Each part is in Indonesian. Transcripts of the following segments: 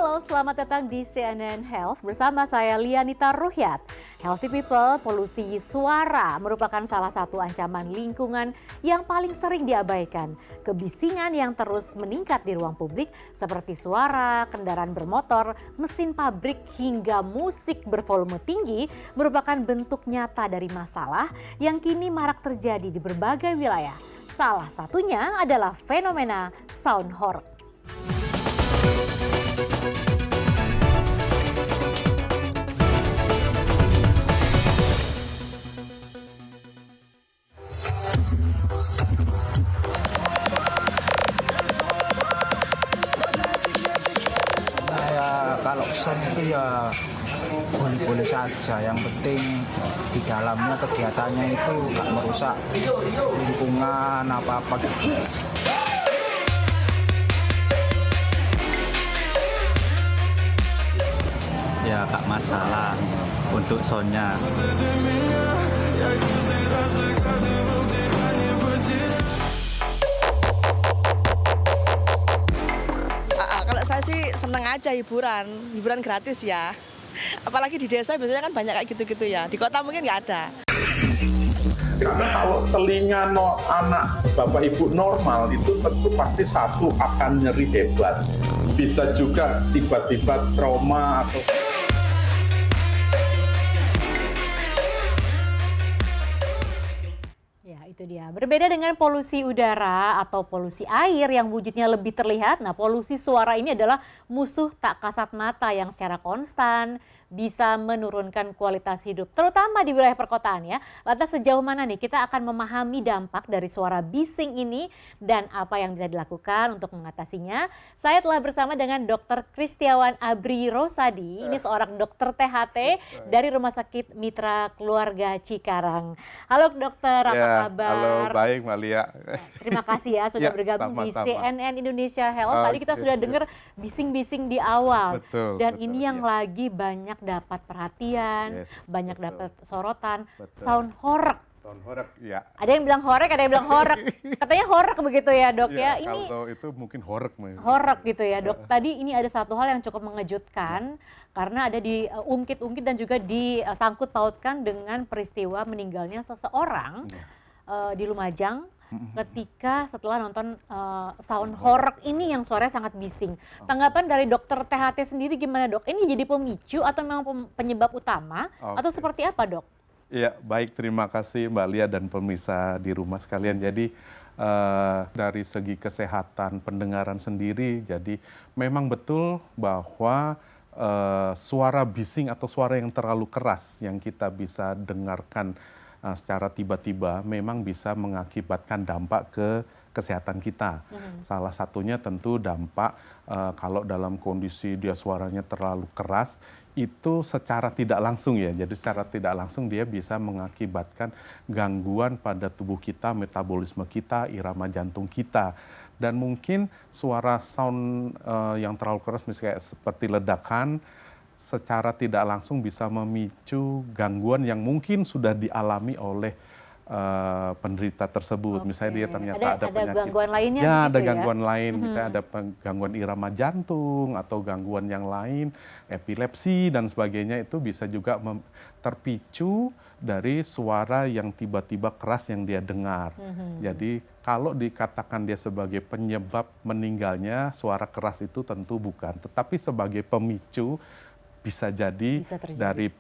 Halo, selamat datang di CNN Health bersama saya Lianita Ruhyat. Healthy people, polusi suara merupakan salah satu ancaman lingkungan yang paling sering diabaikan. Kebisingan yang terus meningkat di ruang publik seperti suara, kendaraan bermotor, mesin pabrik hingga musik bervolume tinggi merupakan bentuk nyata dari masalah yang kini marak terjadi di berbagai wilayah. Salah satunya adalah fenomena sound horror. Kalau sound itu ya boleh-boleh saja, yang penting di dalamnya kegiatannya itu nggak merusak lingkungan apa-apa gitu. Ya nggak masalah untuk soundnya. Kalau saya sih seneng aja hiburan gratis ya. Apalagi di desa biasanya kan banyak kayak gitu-gitu ya. Di kota mungkin nggak ada. Karena kalau telinga anak bapak ibu normal itu tentu pasti satu akan nyeri hebat. Bisa juga tiba-tiba trauma atau... Itu dia. Berbeda dengan polusi udara atau polusi air yang wujudnya lebih terlihat, nah polusi suara ini adalah musuh tak kasat mata yang secara konstan bisa menurunkan kualitas hidup, terutama di wilayah perkotaan ya. Lantas sejauh mana nih kita akan memahami dampak dari suara bising ini dan apa yang bisa dilakukan untuk mengatasinya? Saya telah bersama dengan Dr. Kristiawan Abri Rosadi, ini seorang dokter THT dari Rumah Sakit Mitra Keluarga Cikarang. Halo dokter, apa kabar? Halo, baik Mbak Lia. Terima kasih ya sudah bergabung di CNN Indonesia Health. Tadi kita sudah dengar bising-bising di awal. Dan ini yang lagi banyak dapat perhatian, banyak dapat sorotan, sound horror. Sound horror, ya. Ada yang bilang horek, ada yang bilang horek. Katanya horek begitu ya dok ya. Ini kalau itu mungkin horek. Horek gitu ya dok. Tadi ini ada satu hal yang cukup mengejutkan karena ada diungkit-ungkit dan juga disangkut pautkan dengan peristiwa meninggalnya seseorang di Lumajang. Ketika setelah nonton sound horror ini yang suaranya sangat bising. Tanggapan dari dokter THT sendiri gimana dok? Ini jadi pemicu atau memang penyebab utama atau seperti apa dok? Iya baik, terima kasih Mbak Lia dan pemirsa di rumah sekalian. Jadi dari segi kesehatan pendengaran sendiri, jadi memang betul bahwa suara bising atau suara yang terlalu keras yang kita bisa dengarkan secara tiba-tiba memang bisa mengakibatkan dampak ke kesehatan kita. Salah satunya tentu dampak kalau dalam kondisi dia suaranya terlalu keras, itu secara tidak langsung ya. Jadi secara tidak langsung dia bisa mengakibatkan gangguan pada tubuh kita, metabolisme kita, irama jantung kita. Dan mungkin suara sound yang terlalu keras misalnya seperti ledakan, secara tidak langsung bisa memicu gangguan yang mungkin sudah dialami oleh penderita tersebut. Misalnya dia ternyata ada penyakit. Gangguan lainnya ya, ada ya? gangguan lain. Misalnya ada gangguan irama jantung atau gangguan yang lain, epilepsi dan sebagainya, itu bisa juga terpicu dari suara yang tiba-tiba keras yang dia dengar. Jadi kalau dikatakan dia sebagai penyebab meninggalnya, suara keras itu tentu bukan. Tetapi sebagai pemicu bisa jadi dari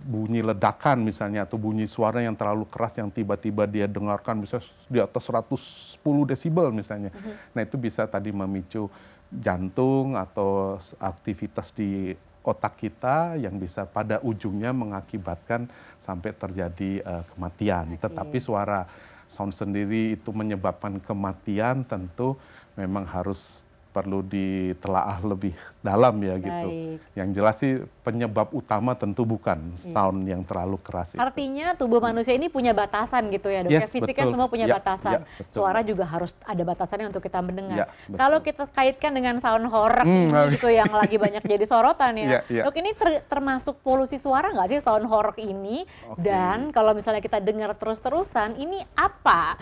bunyi ledakan misalnya, atau bunyi suara yang terlalu keras yang tiba-tiba dia dengarkan bisa di atas 110 desibel misalnya. Nah itu bisa tadi memicu jantung atau aktivitas di otak kita yang bisa pada ujungnya mengakibatkan sampai terjadi kematian. Tetapi suara sound sendiri itu menyebabkan kematian tentu memang harus perlu ditelaah lebih dalam ya gitu. Yang jelas sih penyebab utama tentu bukan sound yang terlalu keras. Artinya tubuh manusia ini punya batasan gitu ya dok? Yes, fisiknya betul. semua punya batasan. Suara juga harus ada batasannya untuk kita mendengar. Kalau kita kaitkan dengan sound horror gitu yang lagi banyak jadi sorotan ya. Dok, ini termasuk polusi suara nggak sih sound horror ini? Dan kalau misalnya kita dengar terus-terusan, ini apa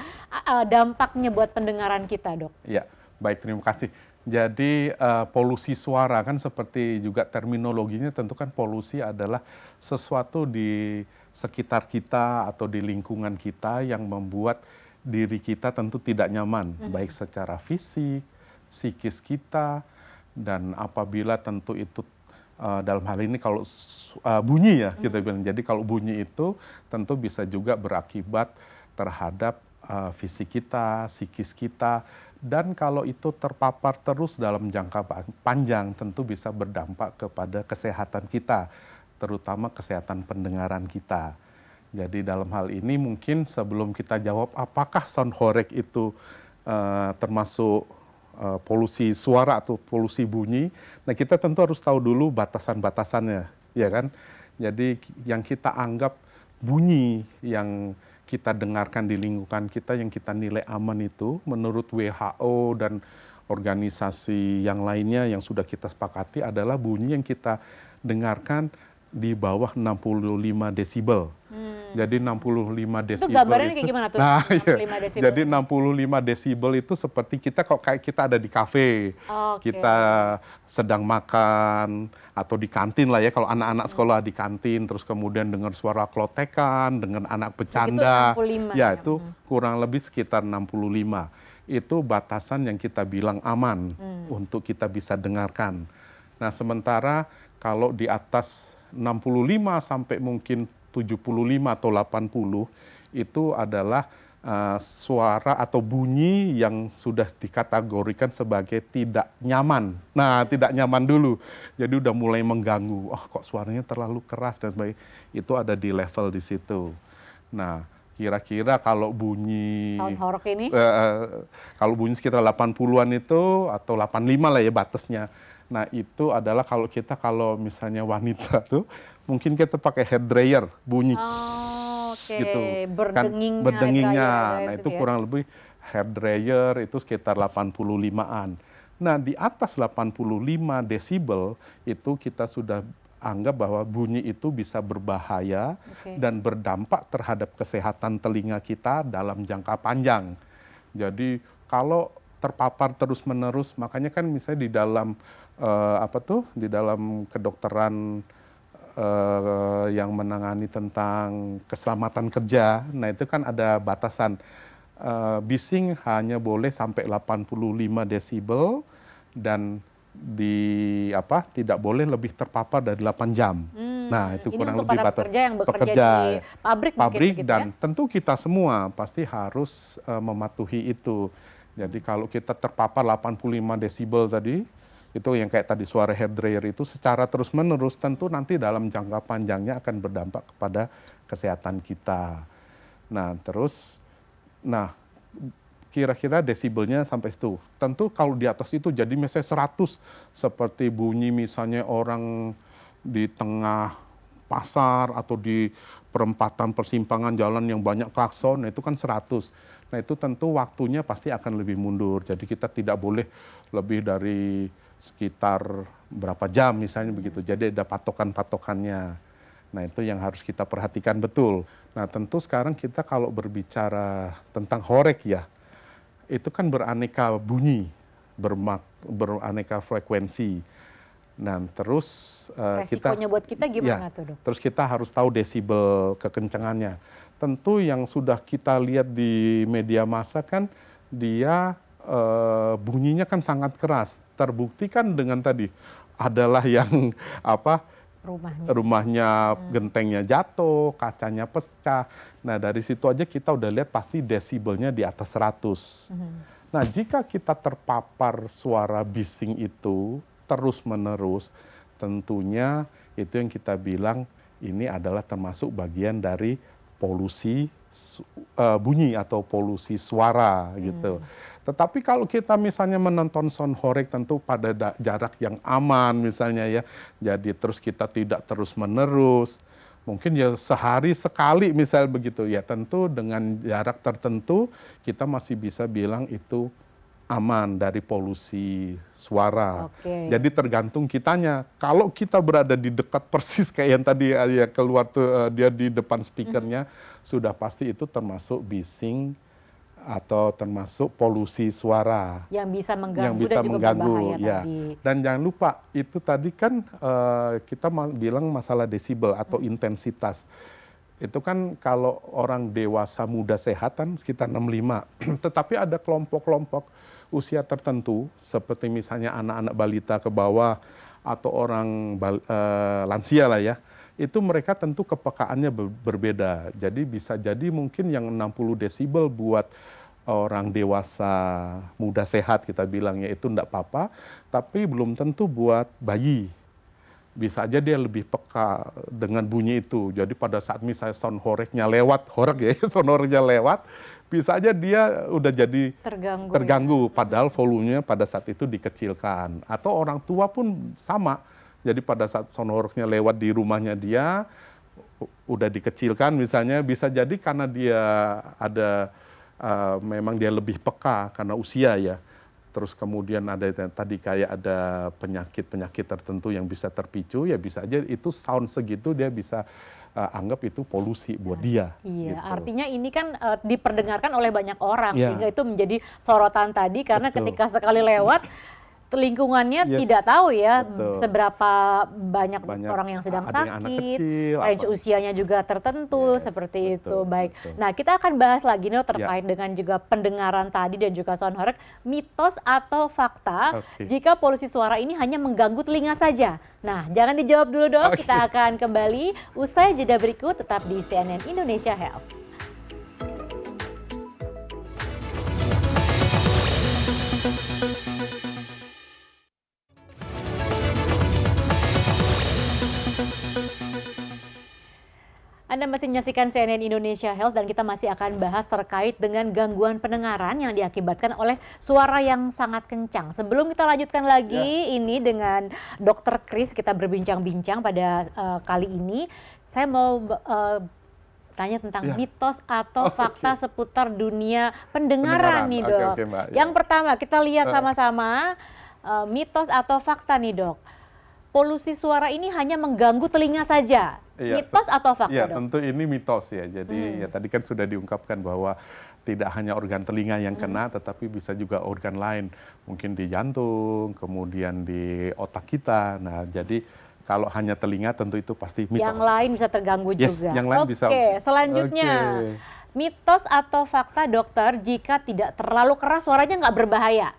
dampaknya buat pendengaran kita dok? Iya. Baik, terima kasih. Jadi polusi suara kan seperti juga terminologinya tentu kan polusi adalah sesuatu di sekitar kita atau di lingkungan kita yang membuat diri kita tentu tidak nyaman, baik secara fisik, psikis kita, dan apabila tentu itu dalam hal ini kalau bunyi ya kita bilang. Jadi kalau bunyi itu tentu bisa juga berakibat terhadap fisik kita, psikis kita, dan kalau itu terpapar terus dalam jangka panjang tentu bisa berdampak kepada kesehatan kita, terutama kesehatan pendengaran kita. Jadi dalam hal ini mungkin sebelum kita jawab apakah sound horeg itu termasuk polusi suara atau polusi bunyi, nah kita tentu harus tahu dulu batasan-batasannya, ya kan? Jadi yang kita anggap bunyi yang kita dengarkan di lingkungan kita yang kita nilai aman itu menurut WHO dan organisasi yang lainnya yang sudah kita sepakati adalah bunyi yang kita dengarkan di bawah 65 desibel. Jadi 65 desibel Itu gambarannya kayak gimana tuh? Nah, 65 desibel. Jadi 65 desibel itu seperti kita kok kayak kita ada di kafe. Oke. Kita sedang makan atau di kantin lah ya, kalau anak-anak sekolah di kantin terus kemudian dengar suara klotekan, dengan anak bercanda. 65 Ya, ya. itu kurang lebih sekitar 65. Itu batasan yang kita bilang aman untuk kita bisa dengarkan. Nah, sementara kalau di atas 65 sampai mungkin 75 atau 80 itu adalah suara atau bunyi yang sudah dikategorikan sebagai tidak nyaman. Nah, tidak nyaman dulu. Jadi udah mulai mengganggu. Oh, kok suaranya terlalu keras dan sebagainya. Itu ada di level di situ. Nah, kira-kira kalau bunyi Sound horeg ini? kalau bunyi sekitar 80-an itu atau 85 lah ya batasnya. Nah, itu adalah kalau misalnya wanita tuh mungkin kita pakai hair dryer bunyi Oke. gitu Berdengingnya, berdengingnya. dryer Nah, gitu itu ya. kurang lebih hair dryer itu sekitar 85-an. Nah, di atas 85 desibel itu kita sudah anggap bahwa bunyi itu bisa berbahaya dan berdampak terhadap kesehatan telinga kita dalam jangka panjang. Jadi kalau terpapar terus-menerus, makanya kan misalnya di dalam di dalam kedokteran yang menangani tentang keselamatan kerja, nah itu kan ada batasan bising hanya boleh sampai 85 desibel dan tidak boleh lebih terpapar dari 8 jam. Nah, itu Ini kurang untuk lebih para batas pekerja yang bekerja di pabrik mungkin begitu dan ya? tentu kita semua pasti harus mematuhi itu. Jadi kalau kita terpapar 85 desibel tadi, itu yang kayak tadi suara hair dryer itu secara terus-menerus tentu nanti dalam jangka panjangnya akan berdampak kepada kesehatan kita. Nah, kira-kira desibelnya sampai situ. Tentu kalau di atas itu jadi misalnya 100 seperti bunyi misalnya orang di tengah pasar atau di perempatan persimpangan jalan yang banyak klakson, itu kan 100. Nah, itu tentu waktunya pasti akan lebih mundur. Jadi kita tidak boleh lebih dari sekitar berapa jam misalnya begitu. Jadi ada patokan-patokannya. Nah, itu yang harus kita perhatikan betul. Nah, tentu sekarang kita kalau berbicara tentang horeg ya, itu kan beraneka bunyi, beraneka frekuensi. Nah, terus Resikonya buat kita gimana tuh, Dok? Terus kita harus tahu desibel kekencangannya. Tentu yang sudah kita lihat di media massa kan dia bunyinya kan sangat keras. Terbukti kan dengan tadi adalah yang rumahnya gentengnya jatuh, kacanya pecah. Nah, dari situ aja kita udah lihat pasti desibelnya di atas 100. Nah, jika kita terpapar suara bising itu terus-menerus, tentunya itu yang kita bilang ini adalah termasuk bagian dari polusi bunyi atau polusi suara gitu. Tetapi kalau kita misalnya menonton sound horeg tentu pada jarak yang aman misalnya ya, jadi terus kita tidak terus-menerus, mungkin ya sehari sekali misal begitu ya, tentu dengan jarak tertentu kita masih bisa bilang itu aman dari polusi suara. Jadi tergantung kitanya. Kalau kita berada di dekat persis kayak yang tadi ya keluar tuh dia di depan speakernya, sudah pasti itu termasuk bising atau termasuk polusi suara yang bisa mengganggu yang bisa dan juga mengganggu, berbahaya ya. tadi. Dan jangan lupa itu tadi kan kita bilang masalah desibel atau intensitas. Itu kan kalau orang dewasa muda sehat kan sekitar 65. Tetapi ada kelompok-kelompok usia tertentu seperti misalnya anak-anak balita ke bawah atau orang lansia lah ya. Itu mereka tentu kepekaannya berbeda. Jadi bisa jadi mungkin yang 60 desibel buat orang dewasa muda sehat kita bilangnya itu enggak apa-apa, tapi belum tentu buat bayi. Bisa aja dia lebih peka dengan bunyi itu. Jadi pada saat misalnya sound horeknya lewat, horek ya, sound horeknya lewat, bisa aja dia udah jadi terganggu. Padahal volumenya pada saat itu dikecilkan. Atau orang tua pun sama. Jadi pada saat sound horeknya lewat di rumahnya dia, udah dikecilkan misalnya, bisa jadi karena dia ada, memang dia lebih peka karena usia ya. Terus kemudian ada tadi kayak ada penyakit-penyakit tertentu yang bisa terpicu, ya bisa aja itu sound segitu dia bisa anggap itu polusi buat dia. Iya, gitu. artinya ini kan diperdengarkan oleh banyak orang, Ya. sehingga itu menjadi sorotan tadi karena Betul. ketika sekali lewat, lingkungannya Yes, tidak tahu ya betul. seberapa banyak Banyak, orang yang sedang ada yang anak sakit, kecil, range apa. usianya juga tertentu Yes, seperti itu. betul, Baik. betul. Nah, kita akan bahas lagi nih terkait dengan juga pendengaran tadi dan juga sound horeg, mitos atau fakta Oke. jika polusi suara ini hanya mengganggu telinga saja. Nah, jangan dijawab dulu dong. Oke. Kita akan kembali usai jeda berikut tetap di CNN Indonesia Health. Anda masih menyaksikan CNN Indonesia Health dan kita masih akan bahas terkait dengan gangguan pendengaran yang diakibatkan oleh suara yang sangat kencang. Sebelum kita lanjutkan lagi ini dengan Dr. Kris, kita berbincang-bincang pada kali ini. Saya mau tanya tentang mitos atau fakta seputar dunia pendengaran nih, Dok. Oke, Mbak. Yang pertama kita lihat sama-sama mitos atau fakta nih, Dok. Polusi suara ini hanya mengganggu telinga saja. Iya, Mitos atau fakta, ya, Dok? tentu ini mitos ya. Jadi ya tadi kan sudah diungkapkan bahwa tidak hanya organ telinga yang kena, tetapi bisa juga organ lain. Mungkin di jantung, kemudian di otak kita. Nah, jadi kalau hanya telinga tentu itu pasti mitos. Yang lain bisa terganggu Yes, juga. yang lain bisa. Oke, selanjutnya. Oke. Mitos atau fakta, dokter, jika tidak terlalu keras suaranya nggak berbahaya?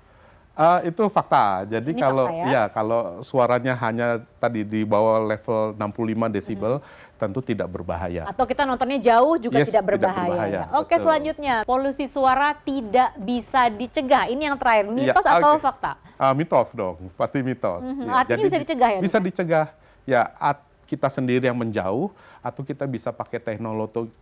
Itu fakta. Jadi Ini kalau fakta ya? kalau suaranya hanya tadi di bawah level 65 desibel, tentu tidak berbahaya. Atau kita nontonnya jauh juga Yes, tidak tidak berbahaya. berbahaya, Ya. Oke, betul. selanjutnya. Polusi suara tidak bisa dicegah. Ini yang terakhir. Iya, Mitos atau oke. fakta? Mitos dong, pasti mitos. Ya, Artinya bisa dicegah ya, Bisa Dok? dicegah. Ya, kita sendiri yang menjauh, atau kita bisa pakai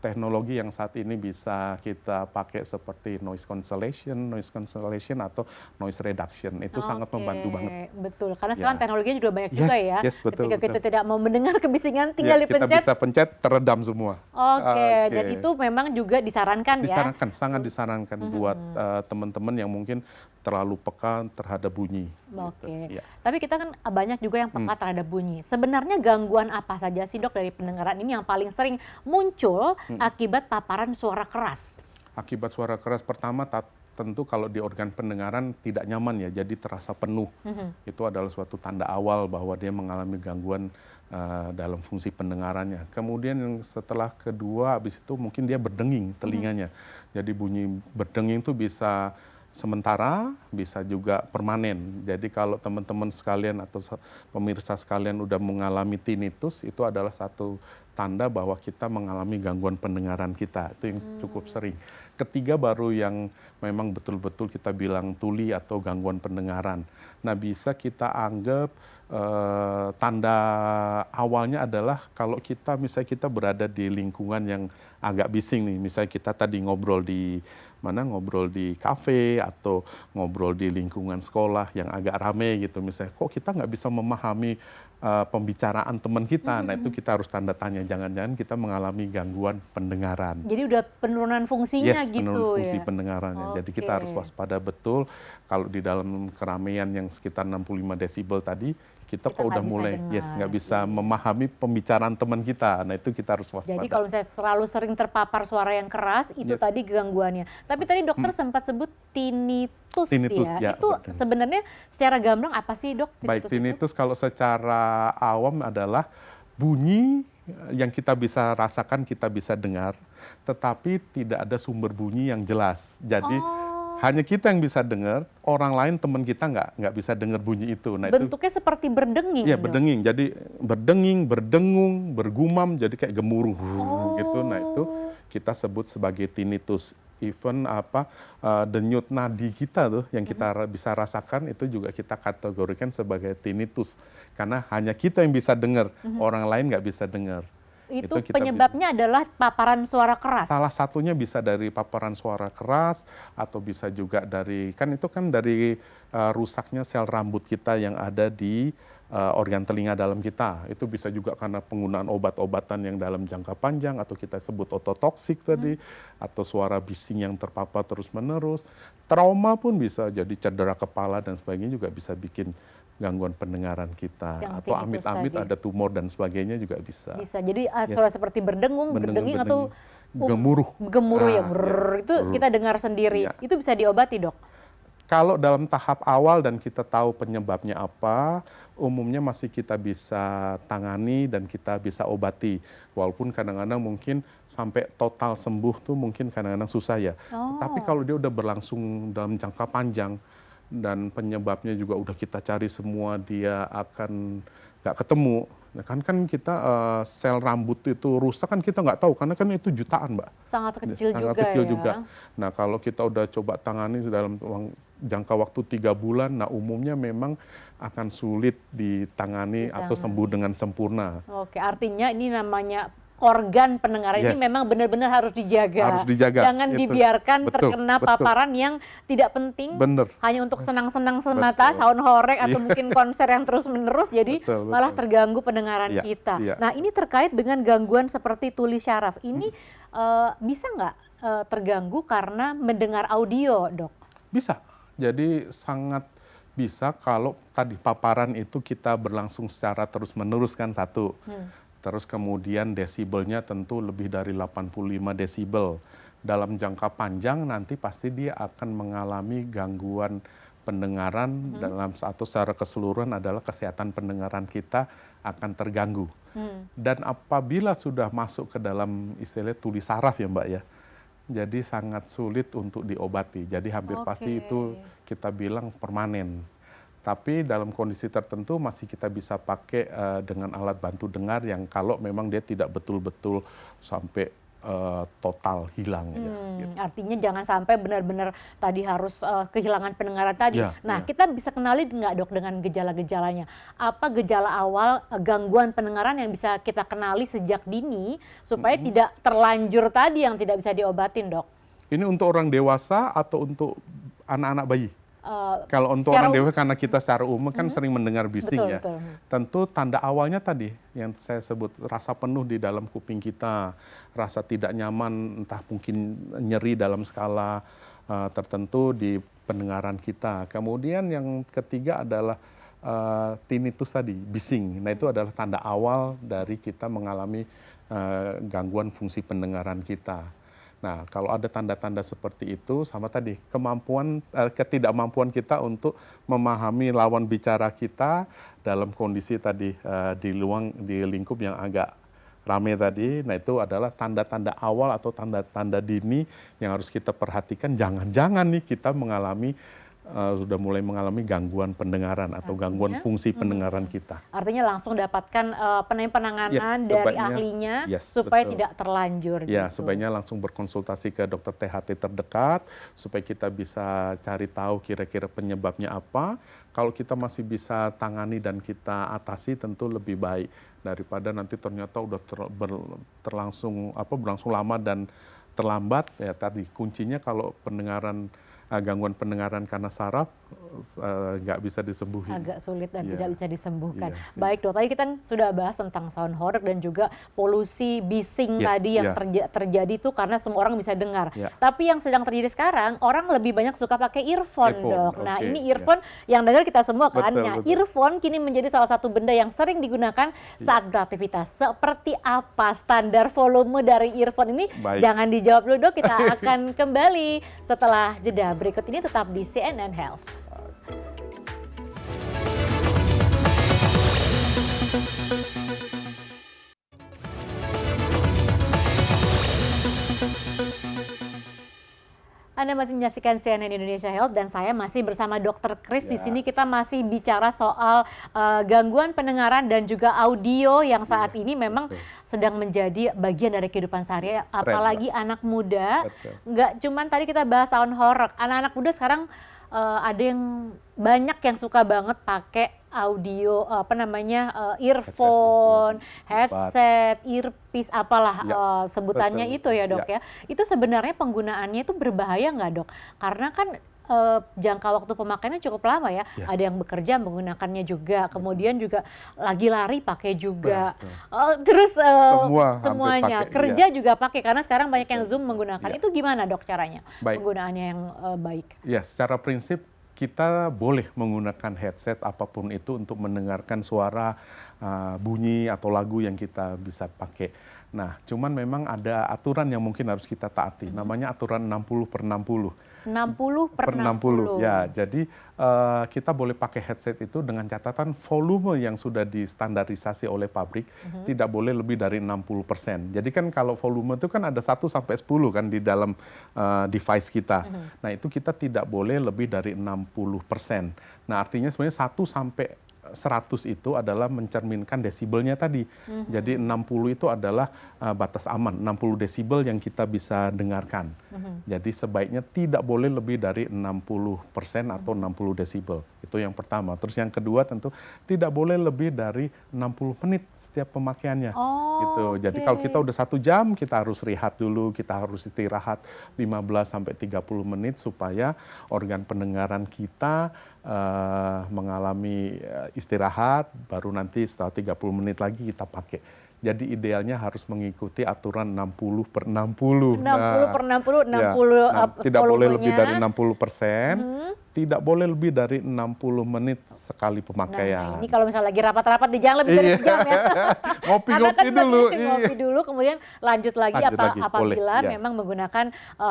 teknologi yang saat ini bisa kita pakai seperti noise cancellation atau noise reduction. Itu sangat Oke, membantu banget. betul. Karena sekarang Ya. teknologinya juga banyak Yes, juga ya. yes, betul, Ketika kita betul. tidak mau mendengar kebisingan, tinggal Ya, kita dipencet. bisa pencet, teredam semua. Oke, Oke. dan itu memang juga disarankan ya. Disarankan, sangat disarankan buat teman-teman yang mungkin terlalu peka terhadap bunyi. Oke, Gitu. Ya. tapi kita kan banyak juga yang peka terhadap bunyi. Sebenarnya gangguan apa saja sih, Dok, dari pendengaran ini yang paling sering muncul akibat paparan suara keras? Akibat suara keras pertama tentu kalau di organ pendengaran tidak nyaman ya, jadi terasa penuh. Itu adalah suatu tanda awal bahwa dia mengalami gangguan dalam fungsi pendengarannya. Kemudian yang setelah kedua, habis itu mungkin dia berdenging telinganya. Jadi bunyi berdenging itu bisa sementara, bisa juga permanen. Jadi kalau teman-teman sekalian atau pemirsa sekalian udah mengalami tinnitus, itu adalah satu tanda bahwa kita mengalami gangguan pendengaran kita. Itu yang cukup sering. Ketiga baru yang memang betul-betul kita bilang tuli atau gangguan pendengaran. Nah, bisa kita anggap tanda awalnya adalah kalau kita misalnya kita berada di lingkungan yang agak bising nih. Misalnya kita tadi ngobrol di kafe atau ngobrol di lingkungan sekolah yang agak rame gitu, misalnya kok kita nggak bisa memahami pembicaraan teman kita. Nah, itu kita harus tanda tanya, jangan-jangan kita mengalami gangguan pendengaran. Jadi udah penurunan fungsinya Yes, gitu penurunan fungsi ya. pendengarannya. Jadi kita Oke. harus waspada betul kalau di dalam keramaian yang sekitar 65 desibel tadi, kita Kita kok udah nggak bisa mulai dengar. nggak bisa memahami pembicaraan teman kita. Nah itu kita harus waspada. Jadi kalau misalnya terlalu sering terpapar suara yang keras, itu Yes. tadi gangguannya. Tapi tadi dokter sempat sebut tinnitus, Tinnitus, ya. ya, Itu betul. sebenarnya secara gamblang apa sih, Dok? Baik, itu? tinnitus kalau secara awam adalah bunyi yang kita bisa rasakan, kita bisa dengar, tetapi tidak ada sumber bunyi yang jelas. Jadi hanya kita yang bisa dengar, orang lain teman kita nggak bisa dengar bunyi itu. Nah itu Bentuknya seperti berdenging, ya Dok? berdenging. Jadi berdenging, berdengung, bergumam, jadi kayak gemuruh gitu. Nah itu kita sebut sebagai tinnitus. Even denyut nadi kita tuh yang kita bisa rasakan itu juga kita kategorikan sebagai tinnitus, karena hanya kita yang bisa dengar, orang lain nggak bisa dengar. Itu kita penyebabnya adalah paparan suara keras. salah satunya bisa dari paparan suara keras, atau bisa juga dari dari rusaknya sel rambut kita yang ada di organ telinga dalam kita. Itu bisa juga karena penggunaan obat-obatan yang dalam jangka panjang, atau kita sebut ototoksik tadi, atau suara bising yang terpapar terus-menerus. Trauma pun bisa jadi cedera kepala dan sebagainya, juga bisa bikin gangguan pendengaran kita. Yang Atau tinnitus amit-amit tadi. ada tumor dan sebagainya juga bisa. Bisa. Jadi suara seperti berdengung, berdenging, atau gemuruh. gemuruh ya, Ah, brrrr, itu brrrr. kita dengar sendiri. Iya. Itu bisa diobati, Dok? Kalau dalam tahap awal dan kita tahu penyebabnya apa, umumnya masih kita bisa tangani dan kita bisa obati. Walaupun kadang-kadang mungkin sampai total sembuh tuh mungkin kadang-kadang susah ya. Tapi kalau dia udah berlangsung dalam jangka panjang dan penyebabnya juga udah kita cari semua, dia akan nggak ketemu. Nah, kan kita sel rambut itu rusak kan kita nggak tahu, karena kan itu jutaan, Mbak. Sangat kecil Sangat juga kecil ya. juga. Nah, kalau kita udah coba tangani dalam jangka waktu 3 bulan, nah umumnya memang akan sulit ditangani atau sembuh dengan sempurna. Oke, artinya ini namanya organ pendengaran ini Yes. memang benar-benar harus dijaga. Harus dijaga, Jangan itu. dibiarkan Betul, terkena betul. paparan yang tidak penting. Bener. Hanya untuk senang-senang semata, Betul. sound horeg, atau Iya. mungkin konser yang terus-menerus, jadi Betul, betul. malah terganggu pendengaran Iya, kita. iya. Nah, ini terkait dengan gangguan seperti tuli syaraf. Ini bisa nggak terganggu karena mendengar audio, Dok? Bisa. Jadi sangat bisa kalau tadi paparan itu kita berlangsung secara terus-menerus kan satu. Terus kemudian desibelnya tentu lebih dari 85 desibel. Dalam jangka panjang nanti pasti dia akan mengalami gangguan pendengaran dalam secara keseluruhan adalah kesehatan pendengaran kita akan terganggu. Dan apabila sudah masuk ke dalam istilah tuli saraf ya Mbak ya, jadi sangat sulit untuk diobati. Jadi hampir pasti itu kita bilang permanen. Tapi dalam kondisi tertentu masih kita bisa pakai dengan alat bantu dengar yang kalau memang dia tidak betul-betul sampai total hilang. Ya, gitu. Artinya jangan sampai benar-benar tadi harus kehilangan pendengaran tadi. Ya, Nah, ya. kita bisa kenali nggak, Dok, dengan gejala-gejalanya? Apa gejala awal gangguan pendengaran yang bisa kita kenali sejak dini supaya tidak terlanjur tadi yang tidak bisa diobatin, Dok? Ini untuk orang dewasa atau untuk anak-anak bayi? Kalau untuk secara orang dewasa, karena kita secara umum kan sering mendengar bising Betul, ya. betul. Tentu tanda awalnya tadi yang saya sebut rasa penuh di dalam kuping kita, rasa tidak nyaman, entah mungkin nyeri dalam skala tertentu di pendengaran kita. Kemudian yang ketiga adalah tinnitus tadi, bising. Nah itu adalah tanda awal dari kita mengalami gangguan fungsi pendengaran kita. Nah, kalau ada tanda-tanda seperti itu, sama tadi ketidakmampuan kita untuk memahami lawan bicara kita dalam kondisi tadi di lingkup yang agak ramai tadi. Nah, itu adalah tanda-tanda awal atau tanda-tanda dini yang harus kita perhatikan. Jangan-jangan nih kita sudah mulai mengalami gangguan pendengaran atau gangguan fungsi pendengaran kita. Artinya langsung dapatkan penanganan Yes, dari sebaiknya. ahlinya Yes, supaya betul. tidak terlanjur. Ya, gitu. sebaiknya langsung berkonsultasi ke dokter THT terdekat supaya kita bisa cari tahu kira-kira penyebabnya apa. Kalau kita masih bisa tangani dan kita atasi tentu lebih baik daripada nanti ternyata udah berlangsung lama dan terlambat. Ya tadi kuncinya kalau pendengaran gangguan pendengaran karena saraf nggak bisa disembuhin. Agak sulit dan Iya. tidak bisa disembuhkan. Iya. Baik dok, tadi kita sudah bahas tentang sound horror dan juga polusi bising Yes, tadi yang iya. terjadi itu karena semua orang bisa dengar. Iya. Tapi yang sedang terjadi sekarang, orang lebih banyak suka pakai earphone, Earphone, dok. Nah oke, ini iya. earphone yang dengar kita semua kan. Betul, Nah, betul. earphone kini menjadi salah satu benda yang sering digunakan saat beraktivitas. Seperti apa standar volume dari earphone ini? Baik. Jangan dijawab dulu dok, kita akan kembali setelah jeda berikut ini, tetap di CNN Health. Anda masih menyaksikan CNN Indonesia Health dan saya masih bersama Dr. Chris. Di Ya. sini kita masih bicara soal gangguan pendengaran dan juga audio yang saat ini memang betul. sedang menjadi bagian dari kehidupan sehari, apalagi anak muda. Betul. Nggak cuman tadi kita bahas sound horror, anak-anak muda sekarang ada yang banyak yang suka banget pakai audio earphone, headset, earpiece, apalah Ya, sebutannya betul, itu ya betul. dok ya. Itu sebenarnya penggunaannya itu berbahaya nggak dok? Karena kan jangka waktu pemakaiannya cukup lama ya. Ya. Ada yang bekerja menggunakannya juga, kemudian juga lagi lari pakai juga. Betul. Terus Semua hampir semuanya pakai, kerja juga pakai karena sekarang banyak yang Zoom menggunakan. Ya. Itu gimana dok caranya? Baik. Penggunaannya yang baik. Ya, secara prinsip kita boleh menggunakan headset apapun itu untuk mendengarkan suara, bunyi atau lagu yang kita bisa pakai. Nah, cuman memang ada aturan yang mungkin harus kita taati. Namanya aturan 60/60. 60/60. Ya, jadi kita boleh pakai headset itu dengan catatan volume yang sudah distandarisasi oleh pabrik tidak boleh lebih dari 60%. Jadi kan kalau volume itu kan ada 1 sampai 10 kan di dalam device kita. Nah, itu kita tidak boleh lebih dari 60%. Nah, artinya sebenarnya 1 sampai 100 itu adalah mencerminkan desibelnya tadi. Jadi 60 itu adalah batas aman, 60 desibel yang kita bisa dengarkan. Jadi sebaiknya tidak boleh lebih dari 60% atau 60 desibel. Itu yang pertama. Terus yang kedua tentu tidak boleh lebih dari 60 menit setiap pemakaiannya. Gitu. Jadi kalau kita udah 1 jam, kita harus rehat dulu, kita harus istirahat 15 sampai 30 menit supaya organ pendengaran kita mengalami istirahat, baru nanti setelah 30 menit lagi kita pakai. Jadi idealnya harus mengikuti aturan 60/60. 60/60, 60 tidak boleh lebih dari volumenya. 60%, tidak boleh lebih dari 60 menit sekali pemakaian. Nah, ini kalau misalnya lagi rapat-rapat jangan lebih dari sejam ya. Ngopi-ngopi Karena kan dulu. ngopi dulu, kemudian lanjut lagi Lanjut lagi, apabila boleh, ya. memang menggunakan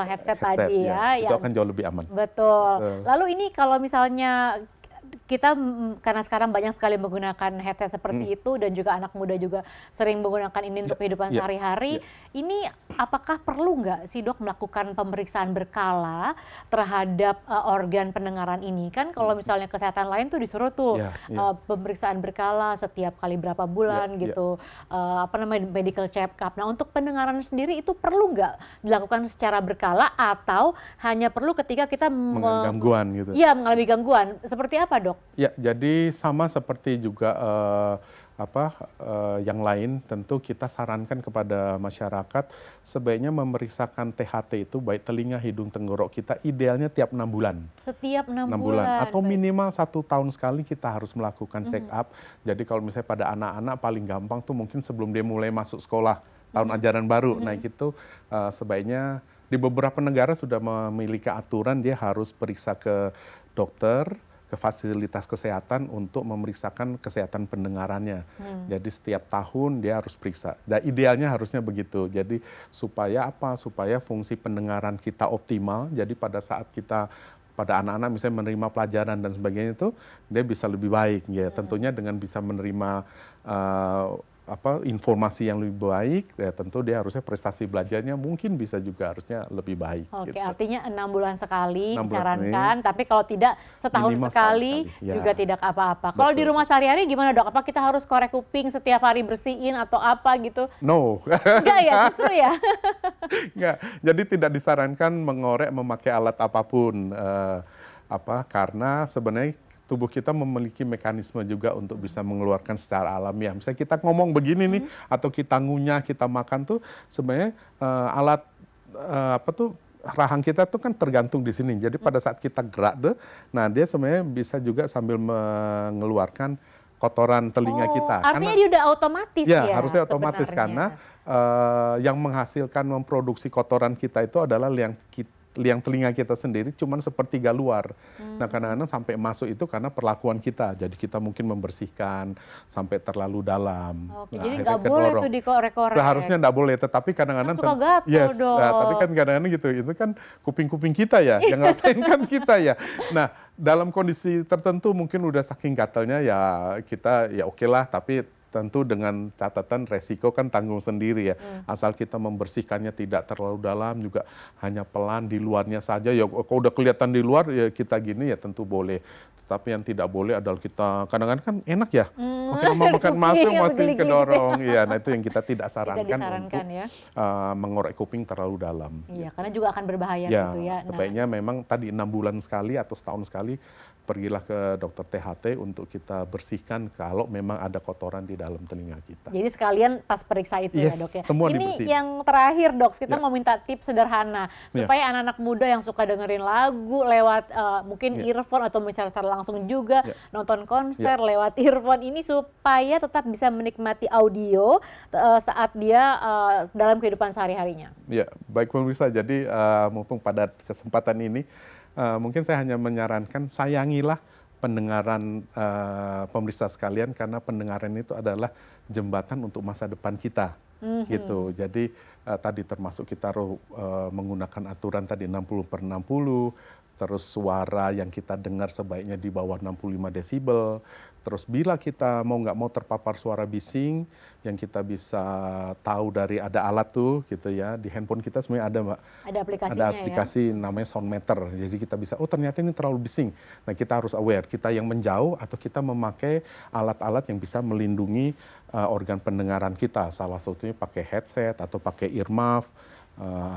headset Headset, tadi ya. Itu akan jauh lebih aman. Betul. Betul. Lalu ini kalau misalnya kita karena sekarang banyak sekali menggunakan headset seperti itu dan juga anak muda juga sering menggunakan ini untuk kehidupan ya, sehari-hari. Ini apakah perlu nggak sih dok melakukan pemeriksaan berkala terhadap organ pendengaran ini? Kan kalau misalnya kesehatan lain tuh disuruh tuh Ya, ya. pemeriksaan berkala setiap kali berapa bulan Ya, ya. gitu, medical check up. Nah untuk pendengaran sendiri itu perlu nggak dilakukan secara berkala atau hanya perlu ketika kita Mengalami gangguan gitu. Iya, mengalami gangguan. Seperti apa, Dok? Ya, jadi sama seperti juga yang lain, tentu kita sarankan kepada masyarakat sebaiknya memeriksakan THT itu baik telinga, hidung, tenggorok kita idealnya tiap 6 bulan. Setiap 6 6 bulan. bulan atau Baik. minimal 1 tahun sekali kita harus melakukan check up. Jadi kalau misalnya pada anak-anak paling gampang tuh mungkin sebelum dia mulai masuk sekolah tahun ajaran baru. Nah itu sebaiknya di beberapa negara sudah memiliki aturan dia harus periksa ke dokter, ke fasilitas kesehatan untuk memeriksakan kesehatan pendengarannya. Jadi setiap tahun dia harus periksa. Dan idealnya harusnya begitu. Jadi supaya apa? Supaya fungsi pendengaran kita optimal. Jadi pada saat kita pada anak-anak misalnya menerima pelajaran dan sebagainya itu dia bisa lebih baik ya. Tentunya dengan bisa menerima informasi yang lebih baik, ya tentu dia harusnya prestasi belajarnya mungkin bisa juga harusnya lebih baik. Oke, gitu. artinya 6 bulan sekali 6 bulan disarankan, tapi kalau tidak setahun Minimal sekali setahun sekali, ya. juga tidak apa-apa. Kalau di Betul. rumah sehari-hari gimana, Dok? Apa kita harus korek kuping setiap hari bersihin atau apa gitu? No, Enggak ya, justru ya. enggak. Jadi tidak disarankan mengorek memakai alat apapun, karena sebenarnya tubuh kita memiliki mekanisme juga untuk bisa mengeluarkan secara alamiah. Misalnya kita ngomong begini nih, atau kita ngunyah, kita makan tuh sebenarnya alat rahang kita tuh kan tergantung di sini. Jadi pada saat kita gerak tuh, nah dia sebenarnya bisa juga sambil mengeluarkan kotoran telinga kita. Artinya dia udah otomatis ya? Ya, harusnya otomatis sebenarnya. karena yang menghasilkan memproduksi kotoran kita itu adalah liang telinga kita sendiri cuman sepertiga luar. Nah kadang-kadang sampai masuk itu karena perlakuan kita. Jadi kita mungkin membersihkan sampai terlalu dalam. Oke, Nah, jadi akhirnya nggak boleh kedorong. tuh dikorek-korek. Seharusnya nggak boleh, tetapi kadang-kadang Kan suka gatel yes, dong. tapi kan kadang-kadang gitu. Itu kan kuping-kuping kita ya, yang ngatain kan kita ya. Nah dalam kondisi tertentu mungkin udah saking gatalnya ya kita ya oke lah, tapi tentu dengan catatan resiko kan tanggung sendiri ya. Asal kita membersihkannya tidak terlalu dalam, juga hanya pelan di luarnya saja. Ya kalau udah kelihatan di luar ya kita gini ya tentu boleh. Tapi yang tidak boleh adalah kita kadang-kadang kan enak ya. Makan masuk Iya, masih geli-geli kedorong. Iya, nah itu yang kita tidak Tidak sarankan disarankan untuk ya. mengorek kuping terlalu dalam. Iya, karena juga akan berbahaya Ya, gitu ya. Nah, sebaiknya memang tadi 6 bulan sekali atau setahun sekali pergilah ke dokter THT untuk kita bersihkan kalau memang ada kotoran di dalam telinga kita. jadi sekalian pas periksa itu ya Yes, dok ya. semua Ini dibersihin. yang terakhir dok, kita Ya. mau minta tips sederhana Ya. supaya anak-anak muda yang suka dengerin lagu lewat mungkin Ya. earphone atau secara langsung juga Ya. nonton konser lewat earphone ini supaya tetap bisa menikmati audio saat dia dalam kehidupan sehari-harinya. Ya, baik pemirsa. Jadi mumpung pada kesempatan ini, mungkin saya hanya menyarankan sayangilah pendengaran pemirsa sekalian karena pendengaran itu adalah jembatan untuk masa depan kita. Gitu. Jadi tadi termasuk kita menggunakan aturan tadi 60/60, terus suara yang kita dengar sebaiknya di bawah 65 desibel. Terus bila kita mau nggak mau terpapar suara bising, yang kita bisa tahu dari ada alat tuh gitu ya, di handphone kita sebenarnya ada Mbak. Ada aplikasinya Ada aplikasi namanya sound meter. Jadi kita bisa, oh ternyata ini terlalu bising. Nah kita harus aware, kita yang menjauh atau kita memakai alat-alat yang bisa melindungi organ pendengaran kita. Salah satunya pakai headset atau pakai earmuff.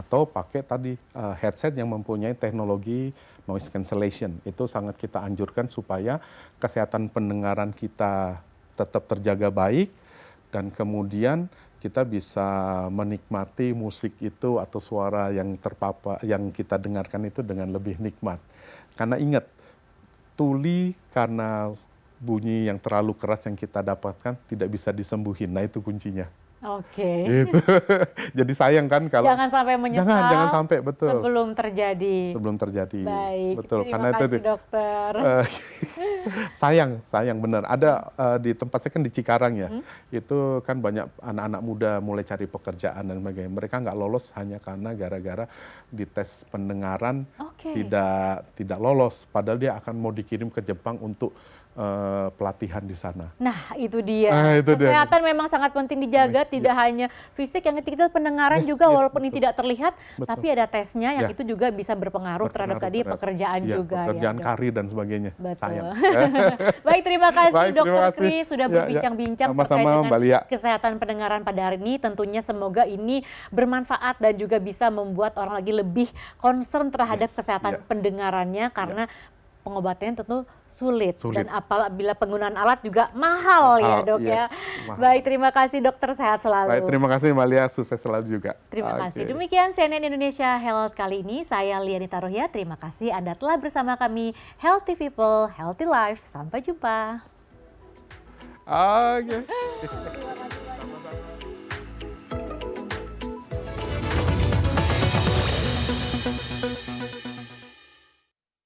Atau pakai tadi headset yang mempunyai teknologi noise cancellation. Itu sangat kita anjurkan supaya kesehatan pendengaran kita tetap terjaga baik dan kemudian kita bisa menikmati musik itu atau suara yang terpapar yang kita dengarkan itu dengan lebih nikmat. Karena ingat, tuli karena bunyi yang terlalu keras yang kita dapatkan tidak bisa disembuhin. Nah itu kuncinya. Oke. Gitu. Jadi sayang kan kalau Jangan sampai menyesal jangan sampai betul sebelum terjadi. sebelum terjadi. Baik, Betul terima karena kasih itu dokter. sayang benar. Ada di tempat saya kan di Cikarang ya. Itu kan banyak anak-anak muda mulai cari pekerjaan dan sebagainya. Mereka nggak lolos hanya karena gara-gara di tes pendengaran Oke. tidak lolos. Padahal dia akan mau dikirim ke Jepang untuk pelatihan di sana. Nah, itu dia. Ah, itu dia. Kesehatan memang sangat penting dijaga, tidak hanya fisik, yang ketiga pendengaran Yes, juga yes, walaupun ini betul. tidak terlihat, Betul. tapi ada tesnya yang Ya. itu juga bisa berpengaruh terhadap tadi terhadap- pekerjaan ya, juga pekerjaan ya. Dok. karir dan sebagainya. Betul. Sayang. Baik, terima kasih Baik, terima Dokter kasih. Kris sudah Ya, ya. berbincang-bincang terkait Sama-sama, dengan Mbak Lia. kesehatan pendengaran pada hari ini. Tentunya semoga ini bermanfaat dan juga bisa membuat orang lagi lebih concern terhadap Yes, kesehatan ya. pendengarannya karena pengobatannya tentu sulit. Sulit. Dan apabila penggunaan alat juga mahal ya Mahal, dok ya. yes, mahal. Baik, terima kasih dokter, sehat selalu. Baik, terima kasih Mbak Lia, sukses selalu juga. Terima kasih. Oke. Demikian CNN Indonesia Health kali ini. Saya Lianita Rohia. Terima kasih Anda telah bersama kami. Healthy People, Healthy Life. Sampai jumpa. Oke.